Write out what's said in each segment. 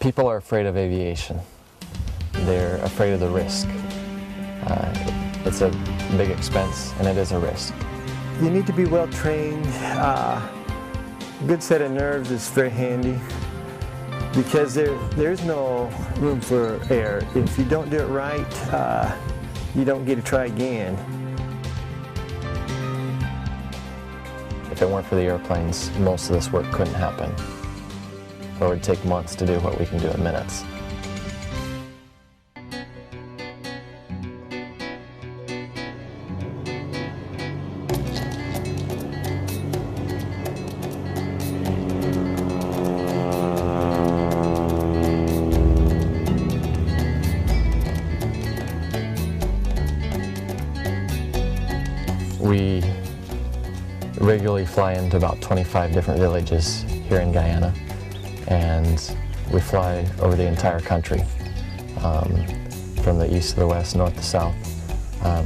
People are afraid of aviation. They're afraid of the risk. It's a big expense, and it is a risk. You need to be well trained. A good set of nerves is very handy because there's no room for error. If you don't do it right, you don't get to try again. If it weren't for the airplanes, most of this work couldn't happen. Or it would take months to do what we can do in minutes. We regularly fly into about 25 different villages here in Guyana, and we fly over the entire country, from the east to the west, north to south.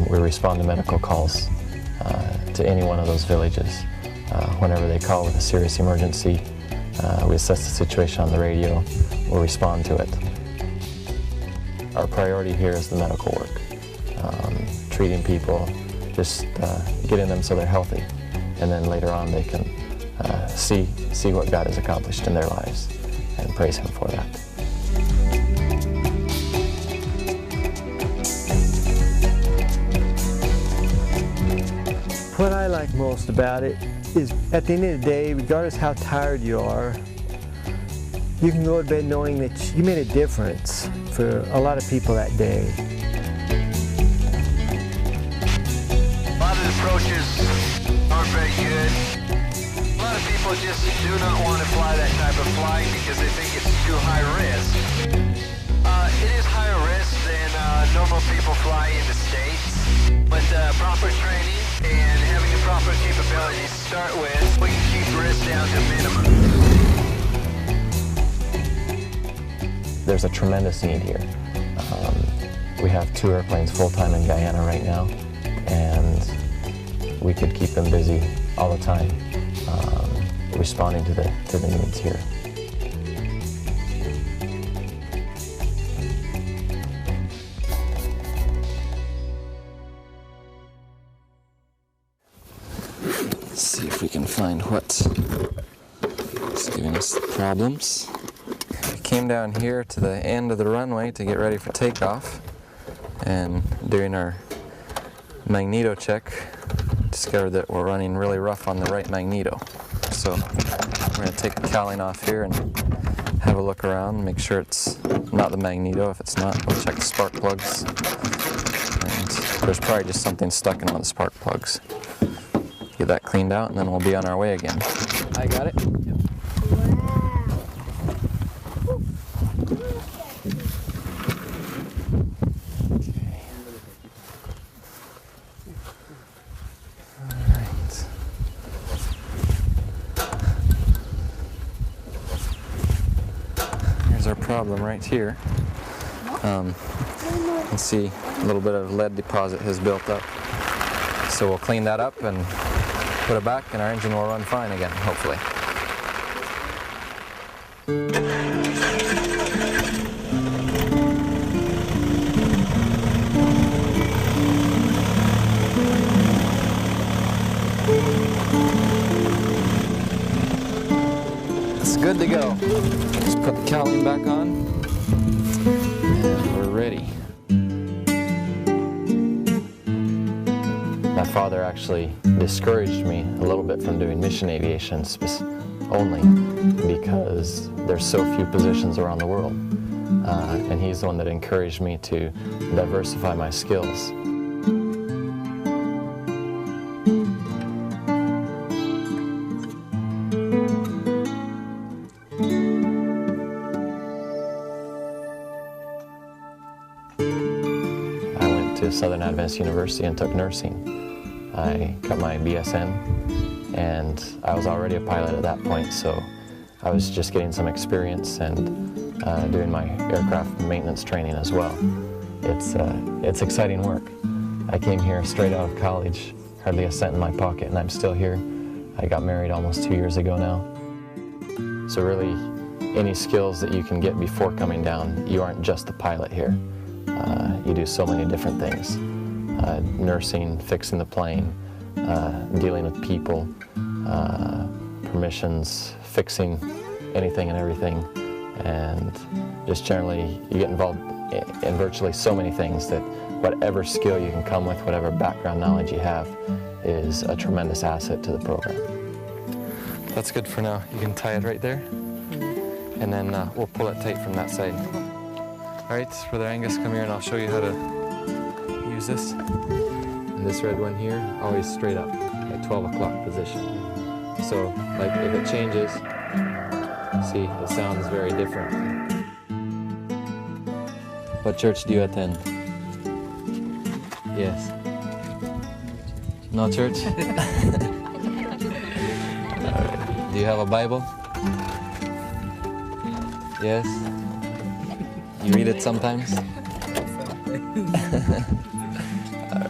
We respond to medical calls to any one of those villages. Whenever they call with a serious emergency, we assess the situation on the radio, we'll respond to it. Our priority here is the medical work, treating people, just getting them so they're healthy, and then later on they can see what God has accomplished in their lives and praise Him for that. What I like most about it is at the end of the day, regardless how tired you are, you can go to bed knowing that you made a difference for a lot of people that day. A lot of approaches aren't very good. A lot of people just do not want to fly that type of flight because they think it's too high risk. It is higher risk than normal people fly in the States, but proper training and having the proper capabilities to start with, we can keep risk down to a minimum. There's a tremendous need here. We have 2 airplanes full-time in Guyana right now, and we could keep them busy all the time, responding to the needs here. Let's see if we can find what's giving us problems. We came down here to the end of the runway to get ready for takeoff, and during our magneto check, discovered that we're running really rough on the right magneto. So we're going to take the cowling off here and have a look around, make sure it's not the magneto. If it's not, we'll check the spark plugs. And there's probably just something stuck in one of the spark plugs. Get that cleaned out, and then we'll be on our way again. I got it. Yep. Our problem right here. You can see a little bit of lead deposit has built up. So we'll clean that up and put it back, and our engine will run fine again, hopefully. It's good to go. Just put the cowling back on, and we're ready. My father actually discouraged me a little bit from doing mission aviation only because there's so few positions around the world. And he's the one that encouraged me to diversify my skills. I went to Southern Adventist University and took nursing. I got my BSN, and I was already a pilot at that point, so I was just getting some experience and doing my aircraft maintenance training as well. It's exciting work. I came here straight out of college, hardly a cent in my pocket, and I'm still here. I got married almost 2 years ago now. So really, any skills that you can get before coming down. You aren't just the pilot here. You do so many different things. Nursing, fixing the plane, dealing with people, permissions, fixing anything and everything, and just generally you get involved in virtually so many things that whatever skill you can come with, whatever background knowledge you have, is a tremendous asset to the program. That's good for now. You can tie it right there, and then we'll pull it tight from that side. All right, Brother Angus, come here and I'll show you how to use this. And this red one here, always straight up at 12 o'clock position. So, like, if it changes, see, the sound is very different. What church do you attend? Yes. No church? All right. Do you have a Bible? Yes. You read it sometimes? All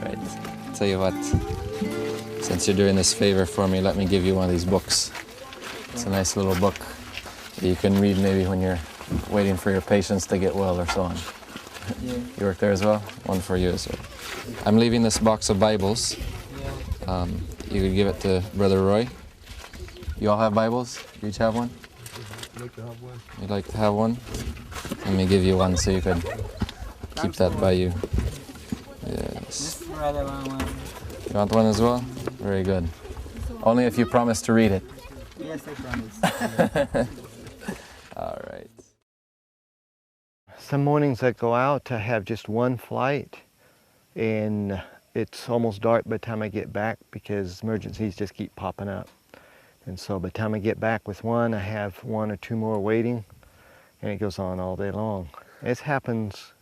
right. Tell you what, since you're doing this favor for me, let me give you one of these books. It's a nice little book that you can read maybe when you're waiting for your patients to get well or so on. Yeah. You work there as well? One for you as well. I'm leaving this box of Bibles. You could give it to Brother Roy. You all have Bibles? You each have one? I'd like to have one. You'd like to have one? Let me give you one so you can keep that by you. Yes. You want one as well? Very good. Only if you promise to read it. Yes, I promise. All right. Some mornings I go out, I have just one flight, and it's almost dark by the time I get back because emergencies just keep popping up. And so by the time I get back with one, I have one or two more waiting, and it goes on all day long. It happens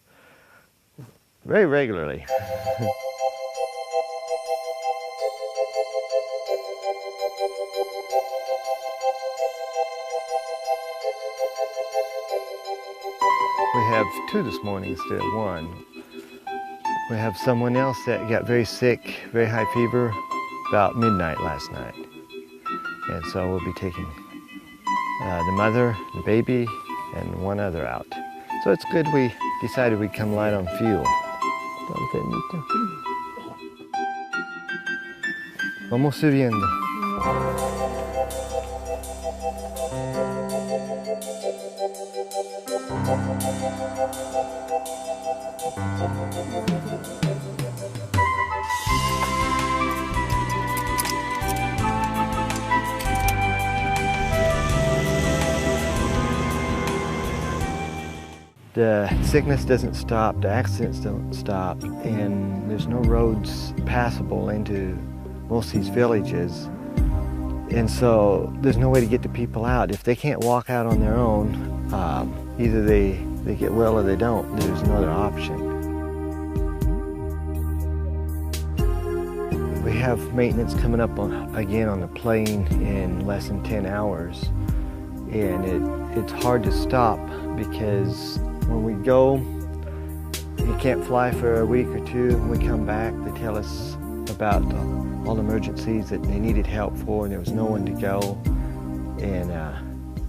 very regularly. We have two this morning instead of one. We have someone else that got very sick, very high fever, about midnight last night. And so we'll be taking the mother, the baby, and one other out. So it's good we decided we'd come light on fuel. Vamos subiendo. The sickness doesn't stop, the accidents don't stop, and there's no roads passable into most of these villages. And so there's no way to get the people out. If they can't walk out on their own, either they get well or they don't. There's no other option. We have maintenance coming up again on the plane in less than 10 hours. And it's hard to stop because when we go, you can't fly for a week or two. When we come back, they tell us about all the emergencies that they needed help for, and there was no one to go. And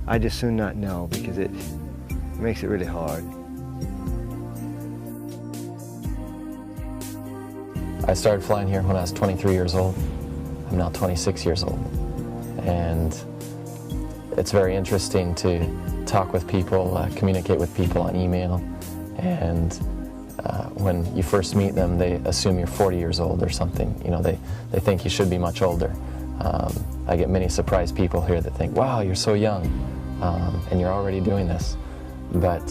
I just soon not know because it makes it really hard. I started flying here when I was 23 years old. I'm now 26 years old. And it's very interesting to talk with people, communicate with people on email, and when you first meet them, they assume you're 40 years old or something. You know, they think you should be much older. I get many surprised people here that think, wow, you're so young, and you're already doing this. But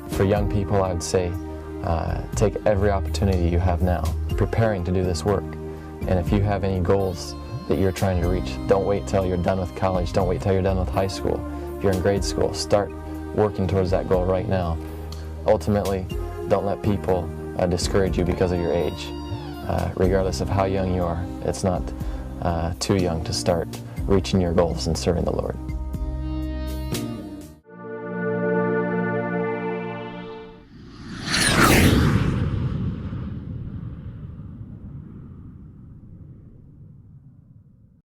for young people, I would say, take every opportunity you have now, preparing to do this work. And if you have any goals that you're trying to reach, don't wait till you're done with college, don't wait till you're done with high school. If you're in grade school, start working towards that goal right now. Ultimately, don't let people discourage you because of your age. Regardless of how young you are, it's not too young to start reaching your goals and serving the Lord.